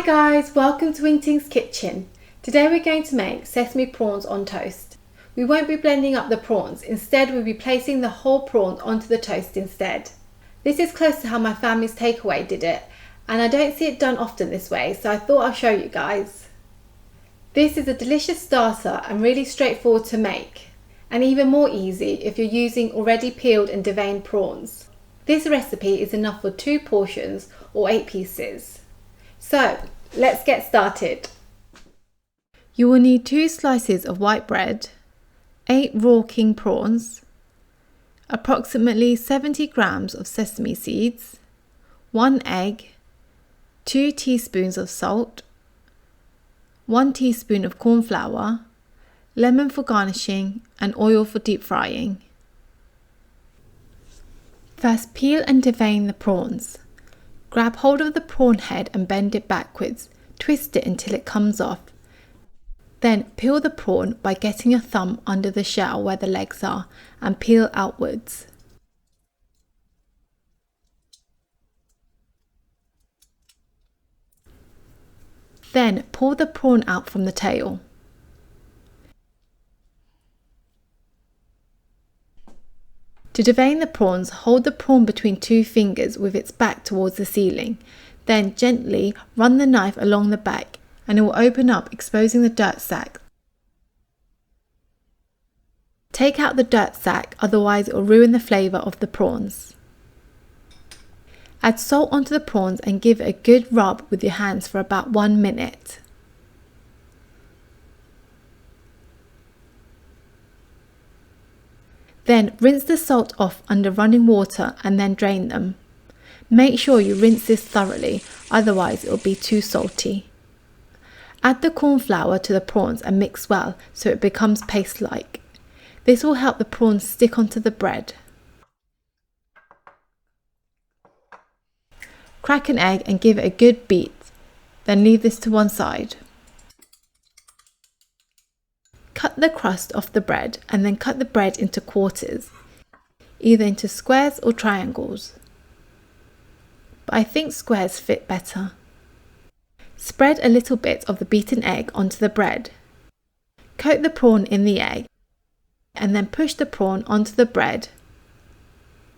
guys, welcome to WINGTING'S kitchen. Today we're going to make sesame prawns on toast. We won't be blending up the prawns, instead we'll be placing the whole prawns onto the toast instead. This is close to how my family's takeaway did it, and I don't see it done often this way, so I thought I'll show you guys. This is a delicious starter and really straightforward to make, and even more easy if you're using already peeled and deveined prawns. This recipe is enough for 2 portions or 8 pieces. So, let's get started. You will need 2 slices of white bread, 8 raw king prawns, approximately 70 grams of sesame seeds, 1 egg, 2 teaspoons of salt, 1 teaspoon of corn flour, lemon for garnishing, and oil for deep frying. First, peel and devein the prawns. Grab hold of the prawn head and bend it backwards. Twist it until it comes off. Then peel the prawn by getting a thumb under the shell where the legs are and peel outwards. Then pull the prawn out from the tail. To devein the prawns, hold the prawn between 2 fingers with its back towards the ceiling. Then gently run the knife along the back and it will open up, exposing the dirt sac. Take out the dirt sac, otherwise it will ruin the flavour of the prawns. Add salt onto the prawns and give it a good rub with your hands for about 1 minute. Then rinse the salt off under running water and then drain them. Make sure you rinse this thoroughly, otherwise it will be too salty. Add the corn flour to the prawns and mix well so it becomes paste-like. This will help the prawns stick onto the bread. Crack an egg and give it a good beat, then leave this to one side. Cut the crust off the bread and then cut the bread into quarters, either into squares or triangles. But I think squares fit better. Spread a little bit of the beaten egg onto the bread. Coat the prawn in the egg and then push the prawn onto the bread.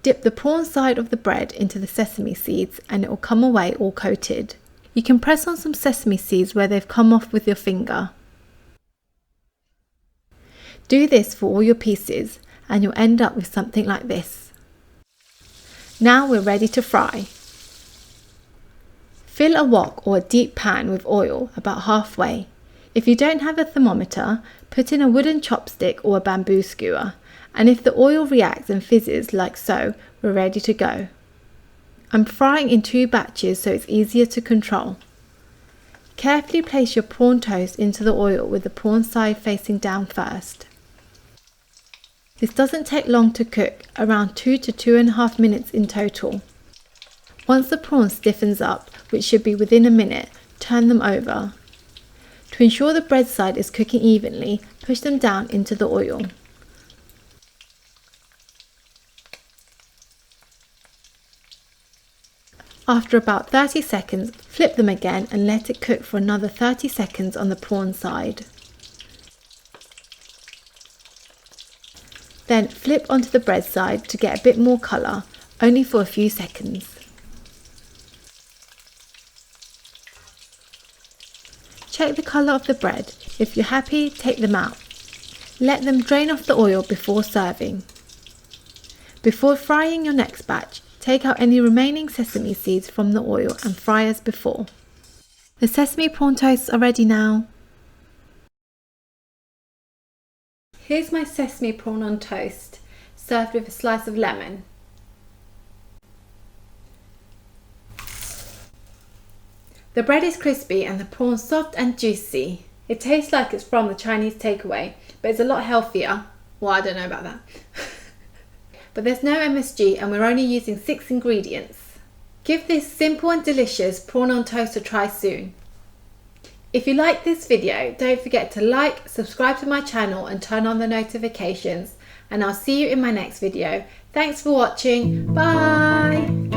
Dip the prawn side of the bread into the sesame seeds and it will come away all coated. You can press on some sesame seeds where they've come off with your finger. Do this for all your pieces and you'll end up with something like this. Now we're ready to fry. Fill a wok or a deep pan with oil about halfway. If you don't have a thermometer, put in a wooden chopstick or a bamboo skewer, and if the oil reacts and fizzes like so, we're ready to go. I'm frying in 2 batches so it's easier to control. Carefully place your prawn toast into the oil with the prawn side facing down first. This doesn't take long to cook, around 2 to 2.5 minutes in total. Once the prawn stiffens up, which should be within a minute, turn them over. To ensure the bread side is cooking evenly, push them down into the oil. After about 30 seconds, flip them again and let it cook for another 30 seconds on the prawn side. Then flip onto the bread side to get a bit more colour, only for a few seconds. Check the colour of the bread. If you're happy, take them out. Let them drain off the oil before serving. Before frying your next batch, take out any remaining sesame seeds from the oil and fry as before. The sesame prawn toasts are ready now. Here's my sesame prawn on toast, served with a slice of lemon. The bread is crispy and the prawn soft and juicy. It tastes like it's from the Chinese takeaway, but it's a lot healthier. Well, I don't know about that. But there's no MSG and we're only using 6 ingredients. Give this simple and delicious prawn on toast a try soon. If you like this video, don't forget to like, subscribe to my channel and turn on the notifications, and I'll see you in my next video. Thanks for watching. Bye!